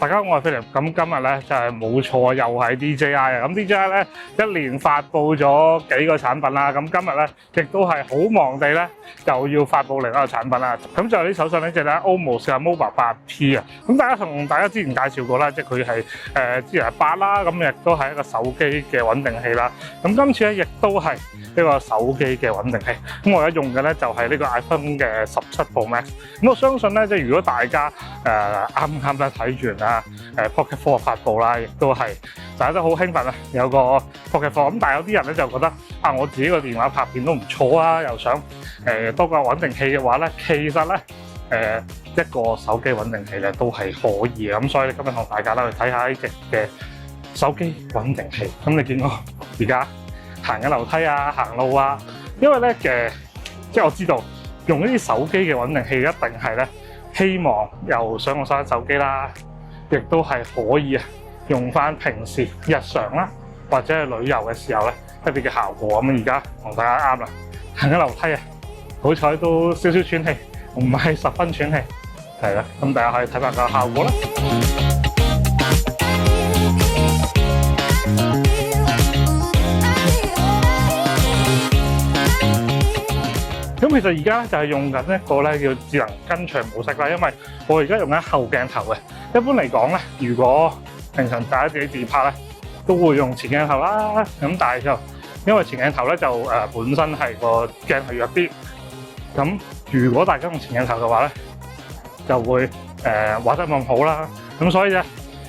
大家好，我係 Philip，咁今日咧就係冇錯，又係 DJI 啊！咁 DJI 咧一連發布咗幾個產品啦，咁今日咧亦都係好忙地咧又要發布另一個產品啦。咁就係呢手上呢隻咧 OMOS Mobile 8P 啊！咁大家之前介紹過啦，即係佢係之前係8啦，咁亦都係一個手機嘅穩定器啦。咁今次咧亦都係一個手機嘅穩定器。咁我而家用嘅咧就係呢個 iPhone 嘅17 Pro Max。咁我相信咧，即係如果大家啱咧睇完啦。Pocket 4嘅發布啦，亦都係大家都好興奮啊！有個 Pocket 4，咁但係有啲人咧就覺得我自己個電話拍片都唔錯啊，又想多個穩定器嘅話咧，其實咧一個手機穩定器咧都係可以嘅。咁所以今日同大家咧去睇下呢隻嘅手機穩定器。咁你見我而家行緊樓梯啊，行路啊，因為咧即係我知道用呢啲手機嘅穩定器一定係咧希望又想我收手機啦。亦都係可以用翻平時日常啦，或者係旅遊嘅時候咧一啲嘅效果。咁而家同大家啱啦，行緊樓梯啊，好彩都少少喘氣，唔係十分喘氣，係啦。咁大家可以睇翻個效果啦。咁其實而家就係用緊一個咧叫智能跟隨模式啦，因為我而家用緊後鏡頭嘅。一般嚟講咧，如果平常大家自己自拍咧，都會用前鏡頭啦。咁但係就因為前鏡頭咧就本身係個鏡頭弱啲，咁如果大家用前鏡頭嘅話咧，就會畫得咁好啦。咁所以咧，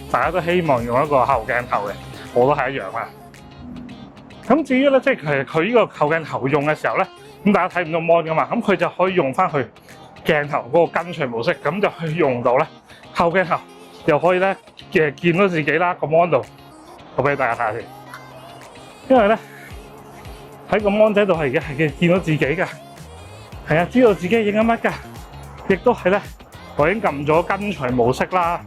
大家都希望用一個後鏡頭嘅，我都係一樣啦。咁至於咧，即係佢呢個後鏡頭用嘅時候咧，咁大家睇唔到 mon 噶嘛，咁佢就可以用翻佢鏡頭嗰個跟隨模式，咁就可以用到咧後鏡頭。又可以咧見到自己啦個 mon 度，我俾大家睇下先。因為咧喺個 mon 仔度係而家係見到自己㗎，係啊，知道自己影緊乜㗎，亦都係咧我已經撳咗跟隨模式啦。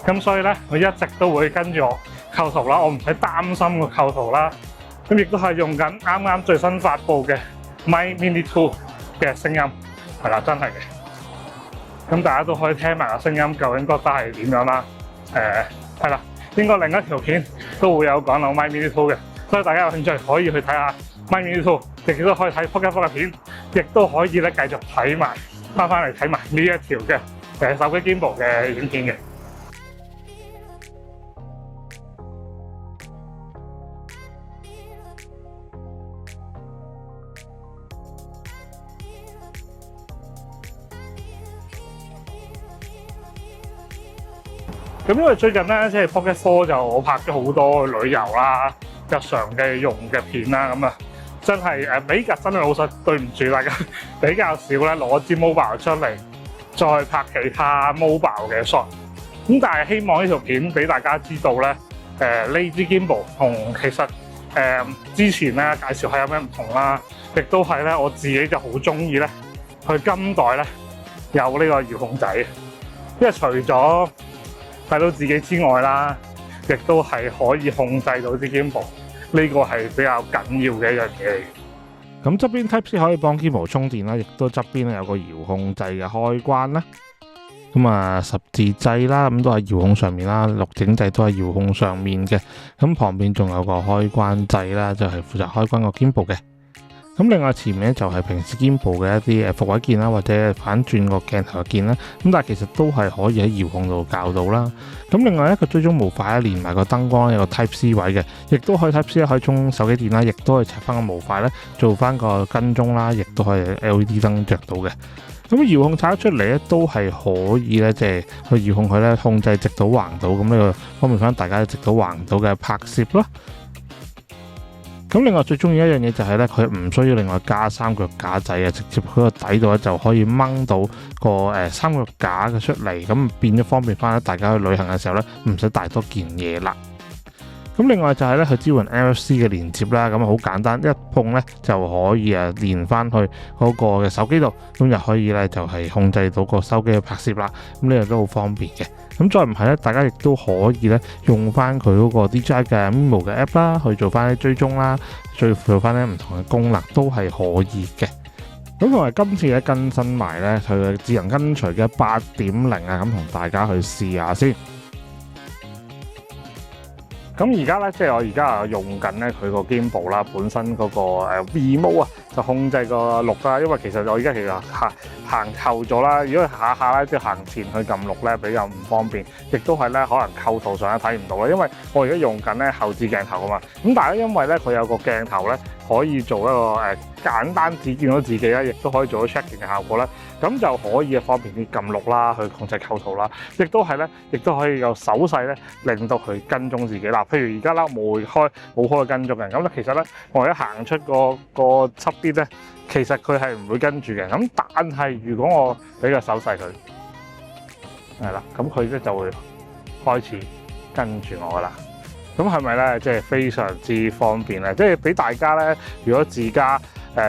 咁所以咧佢一直都會跟住我構圖啦，我唔使擔心個構圖啦。咁亦都係用緊啱啱最新發布嘅 My Mini 2嘅聲音，係啦，真係嘅。咁大家都可以聽埋個聲音，究竟覺得係點樣啦？係啦，應該另一條片都會有講到 My Mini 2嘅，所以大家有興趣可以去睇下 My Mini 2，亦都可以睇 Pocket 4嘅片，亦都可以咧繼續睇埋翻嚟睇埋呢一條嘅手機 Gimbal 嘅影片嘅。咁因為最近咧，即係 Pocket 4就我拍咗好多旅遊啦、日常嘅用嘅片啦，咁真係比較真係老實對唔住大家，比較少咧攞支 mobile 出嚟再拍其他 mobile 嘅 shot。咁但係希望呢條片俾大家知道咧，呢支 Gimbal 同其實之前咧介紹下有咩唔同啦，亦都係咧我自己就好中意咧，佢今代咧有呢個遙控仔，因為除咗睇到自己之外啦，亦都係可以控制到支 Gimbal，呢個係比較緊要嘅一樣嘢嚟。咁側邊 Type-C 可以幫 Gimbal 充電啦，亦都側邊有個遙控掣嘅開關啦。咁十字掣啦，咁都係遙控上面啦，錄影掣都係遙控上面嘅。咁旁邊仲有個開關掣啦，就係負責開關個 Gimbal 嘅。咁另外前面咧就係平時 Gimbal 嘅一啲復位鍵啦，或者反轉個鏡頭嘅鍵啦。咁但係其實都係可以喺遙控度校到啦。咁另外一個追蹤模塊連埋個燈光有個 Type-C 位嘅，亦都可以 Type-C 可以充手機電啦，亦都可以拆翻個模塊咧做翻個跟蹤啦，亦都可以 LED 燈着到嘅。咁遙控拆得出嚟咧都係可以咧，即係去遙控佢咧控制直倒橫倒，咁呢個方便翻大家直倒橫倒嘅拍攝啦。咁另外最中意一樣嘢就係咧，佢唔需要另外加三腳架仔嘅，直接喺個底度咧就可以掹到個三腳架嘅出嚟，咁變咗方便翻大家去旅行嘅時候咧，唔使帶多件嘢啦。咁另外就係咧，佢支援 NFC 嘅連接啦，咁好簡單，一碰咧就可以連翻去嗰個嘅手機度，咁就可以咧就係控制到個手機嘅拍攝啦。咁呢個都好方便嘅。咁再唔係咧，大家亦都可以咧用翻佢嗰個 DJI 嘅 Mimo 嘅 app 啦，去做翻啲追蹤啦，做翻啲唔同嘅功能都係可以嘅。咁同埋今次咧更新埋咧佢嘅智能跟隨嘅8.0啊，咁同大家去試下先。咁而家咧，即係我而家用緊咧佢個 Gimbal 啦，本身嗰個Remote啊，就控制個錄啦。因為其實我而家其實行後咗啦，如果下下咧即係行前去撳錄咧比較唔方便，亦都係咧可能構圖上咧睇唔到啦。因為我而家用緊咧後置鏡頭啊嘛，咁但係因為咧佢有個鏡頭咧可以做一個簡單只見到自己啦，亦都可以做到 tracking 嘅效果啦，咁就可以方便啲撳錄啦，去控制構圖啦，亦都係咧，亦都可以有手勢咧令到佢跟蹤自己啦。譬如而家啦冇開跟蹤嘅，咁咧其實咧我一行出個側邊咧，其實佢係唔會跟住嘅。咁但係如果我俾個手勢佢，係啦，咁佢咧就會開始跟住我噶啦。咁係咪咧即係非常之方便咧？即係俾大家咧，如果自家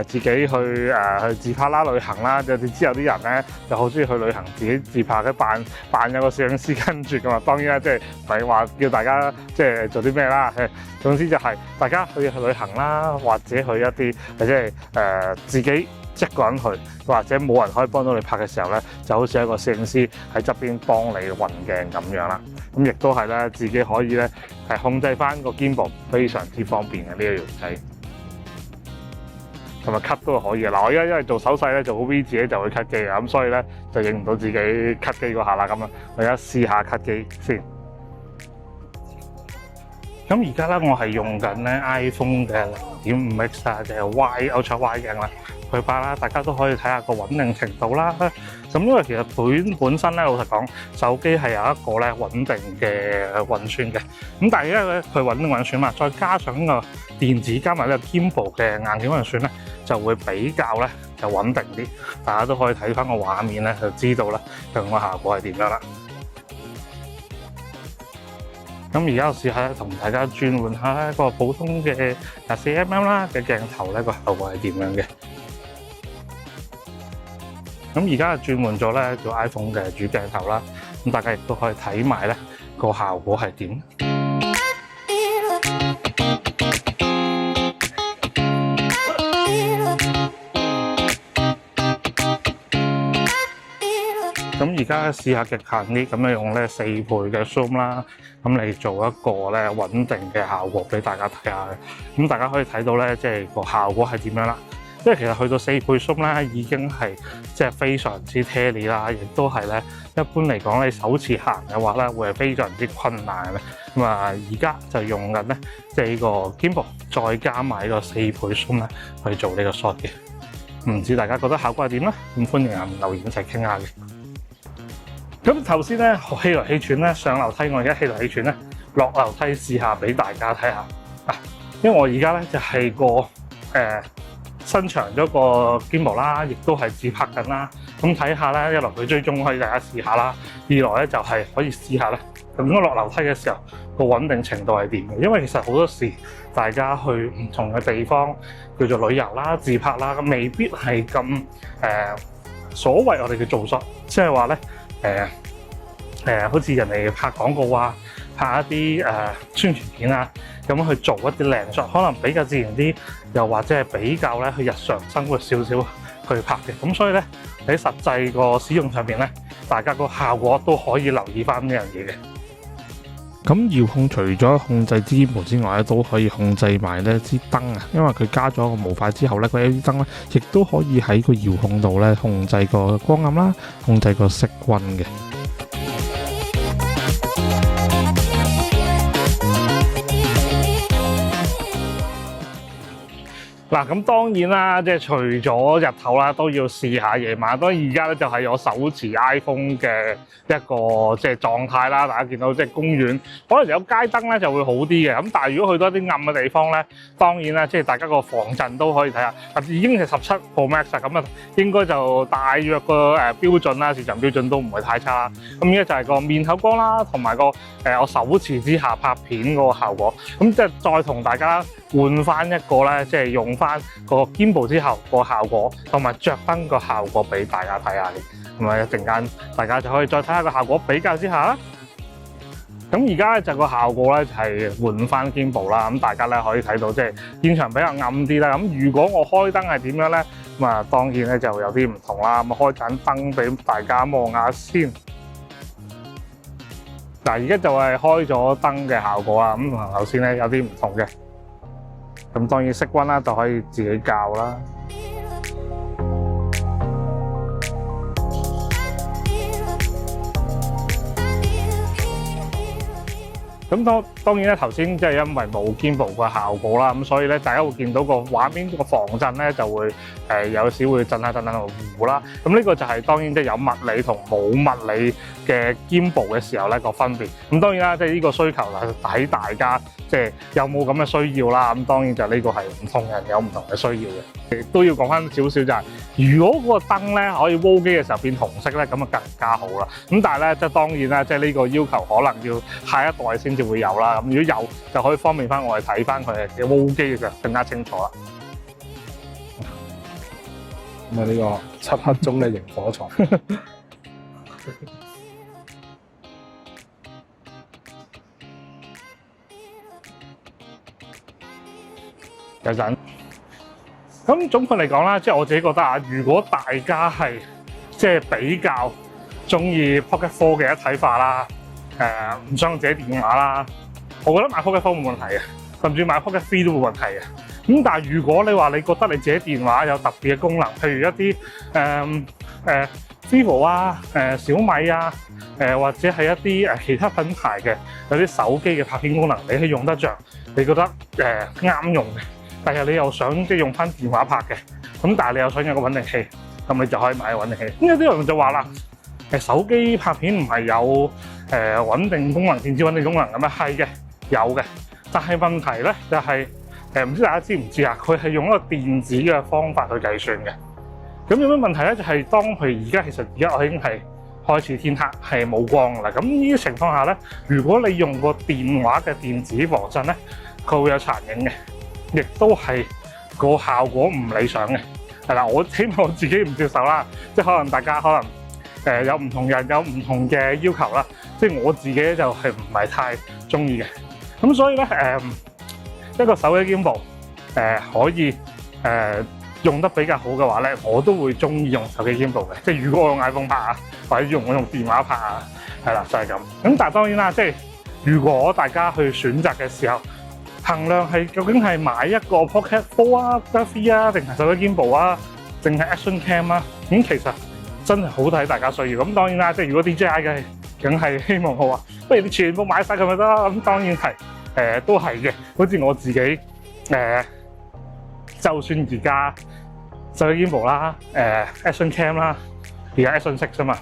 自己去自拍啦、旅行啦，就你知有啲人咧就好中意去旅行，自己自拍嘅扮有個攝影師跟住噶嘛。當然啦，即係唔係話叫大家即係做啲咩啦。總之就係大家去旅行啦，或者去一啲或者係自己一個人去，或者冇人可以幫到你拍嘅時候咧，就好似一個攝影師喺側邊幫你運鏡咁樣啦。咁亦都係咧，自己可以咧係控制翻個 Gimbal，非常之方便嘅呢一樣掣。同埋 cut 都可以嘅。嗱，我而家因為做手勢咧，做好 V 字咧就會 cut 機嘅，咁所以咧就影唔到自己 cut 機嗰下啦。咁啊，我而家試下 cut 機先。咁而家咧，我係用緊咧 iPhone 嘅0.5X 啊，就係 Ultra Wide 鏡啦，去拍啦。大家都可以睇下個穩定程度啦。咁因為其實本身咧，老實講，手機係有一個咧穩定嘅運算嘅。咁但係因為咧佢穩定運算嘛，再加上個電子加埋呢個 Gimbal 嘅硬件運算咧，就會比較咧就穩定啲。大家都可以睇翻個畫面咧，就知道啦，佢個效果係點樣啦。咁而家我試下同大家轉換下一個普通嘅4mm 啦嘅鏡頭咧，個效果係點樣嘅？咁而家轉換咗咧做 iPhone 嘅主鏡頭啦，咁大家亦都可以睇埋咧個效果係點。咁而家試下極限啲，咁樣用咧4倍嘅 zoom 啦，咁嚟做一個咧穩定嘅效果俾大家睇下嘅。咁大家可以睇到咧，即係個效果係點樣啦。因為其實去到4倍 zoom 咧，已經係即係非常之 tele 啦，亦都係咧一般嚟講你首次行嘅話咧，會係非常之困難嘅。咁啊，而家就用緊咧即係呢個 Gimbal 再加埋呢個4倍 zoom 咧去做呢個 shot 嘅。唔知大家覺得效果係點咧？咁歡迎留言一齊傾下嘅。咁頭先咧氣來氣喘咧上樓梯，我而家氣來氣喘咧落樓梯試下俾大家睇下啊！因為我而家咧就係個伸長咗個 Gimbal 啦，亦都係自拍緊啦。咁睇下咧，一來佢追蹤可以大家試下啦，二來咧就係可以試下咧，咁樣落樓梯嘅時候個穩定程度係點嘅？因為其實好多時大家去唔同嘅地方叫做旅遊啦、自拍啦，咁未必係咁所謂我哋嘅做作，即係話咧。好似人哋拍廣告啊，拍一啲宣傳片啊，咁去做一啲靚 shot，可能比較自然啲，又或者係比較咧去日常生活少少去拍嘅。咁所以咧喺實際個使用上邊咧，大家個效果都可以留意翻呢樣嘢嘅。咁遙控除咗控制支 Gimbal 之外咧，都可以控制埋呢支燈啊。因為佢加咗個模塊之後咧，佢有啲燈咧，亦都可以喺個遙控度咧控制個光暗啦，控制個色溫嘅。嗱，咁當然啦，即係除咗日頭啦，都要試下夜晚。當然而家咧就係我手持 iPhone 嘅一個即係狀態啦。大家見到即係公園，可能有街燈咧就會好啲嘅。咁但係如果去到一啲暗嘅地方咧，當然啦，即係大家個防震都可以睇下。已經係17 Pro Max 咁啊，應該就大約個標準啦，市場標準都唔會太差啦。咁而家就係個面透光啦，同埋個我手持之下拍片嗰個效果。咁即係再同大家換翻一個咧，即係用翻個 Gimbal 之後個效果，同埋着燈個效果俾大家睇下嘅。咁啊，一陣間大家就可以再睇下個效果比較之下啦。咁而家咧就個效果咧就係換翻 Gimbal 啦。咁大家咧可以睇到即係現場比較暗啲啦。咁如果我開燈係點樣咧？咁啊當然咧就有啲唔同啦。咁開盞燈俾大家望下先。嗱，而家就係開咗燈嘅效果啊，咁同頭先咧有啲唔同嘅。咁當然熄溫啦，就可以自己校啦。咁當然咧，頭先即係因為冇 Gimbal 嘅效果啦，咁所以咧大家會見到個畫面個防震咧就會有時會震下糊啦。咁呢個就係當然即係有物理同冇物理嘅 Gimbal 嘅時候咧個分別。咁當然啦，即係呢個需求係睇大家即係有冇咁嘅需要啦。咁當然就呢個係唔同人有唔同嘅需要嘅。亦都要講翻少少就係，如果個燈咧可以 roll 機嘅時候變紅色咧，咁啊更加好啦。咁但係咧即係當然啦，即係呢個要求可能要下一代先至會有啦。咁如果有就可以方便翻我哋睇翻佢嘅 roll 機嘅時候更加清楚啦。咁啊呢個漆黑中嘅螢火蟲。有陣。咁總括嚟講啦，即係我自己覺得啊，如果大家係即係比較中意 Pocket 4嘅一體化啦，唔想用自己電話啦，我覺得買 Pocket 4冇問題嘅，甚至買 Pocket 3都冇問題嘅。咁但係如果你話你覺得你自己電話有特別嘅功能，譬如一啲vivo 啊、小米啊、或者係一啲其他品牌嘅有啲手機嘅拍片功能，你係用得着，你覺得啱用嘅。但係你又想即係用翻電話拍嘅，咁但係你又想有個穩定器，咁你就可以買個穩定器。咁有啲人就話啦，手機拍片唔係有穩定功能、電子穩定功能咁咩？係嘅，有嘅。但係問題咧就係唔知大家知唔知啊？佢係用一個電子嘅方法去計算嘅。咁有咩問題咧？就係當佢而家我已經係開始天黑，係冇光㗎啦。咁呢啲情況下咧，如果你用個電話嘅電子防震咧，佢會有殘影嘅。亦都係個效果唔理想嘅，係啦，我希望我自己唔接受啦，即係可能大家可能有唔同人有唔同嘅要求啦，即係我自己就係唔係太中意嘅，咁所以咧一個手機 Gimbal 可以用得比較好嘅話咧，我都會中意用手機 Gimbal 嘅，即係如果我用 iPhone 拍啊，或者我用電話拍啊，係啦就係咁。咁但係當然啦，即係如果大家去選擇嘅時候，衡量係究竟係買一個 Pocket 4啊、Pocket 3啊，定係手機 Gimbal 啊，定係 Action Cam 啊？咁其實真係好睇大家需要。咁當然啦，即係如果 DJI 嘅，梗係希望好啊，不如你全部買晒佢咪得啦。咁當然係都係嘅。好似我自己就算而家手機 Gimbal 啦、Action Cam 啦，而家 Action 6啫嘛。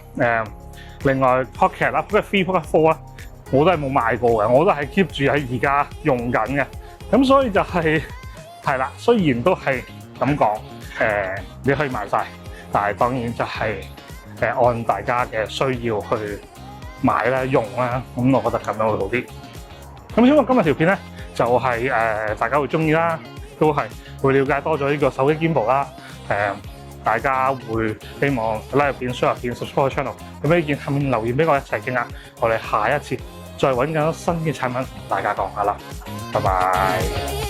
另外 Pocket 啦、Pocket 3、Pocket 4啦。我都係冇買過嘅，我都係 keep 住喺而家用緊嘅，咁所以就係啦。雖然都係咁講，你可以買晒，但係當然就係按大家嘅需要去買啦、用啦，咁我覺得咁樣會好啲。咁希望今日條片咧就係大家會中意啦，都係會了解多咗呢個手機 Gimbal 啦。大家會希望 like 片、share 片、subscribe channel，咁呢件下面留言俾我一齊傾下，我哋下一次再揾緊新嘅產品同大家講下啦，拜拜。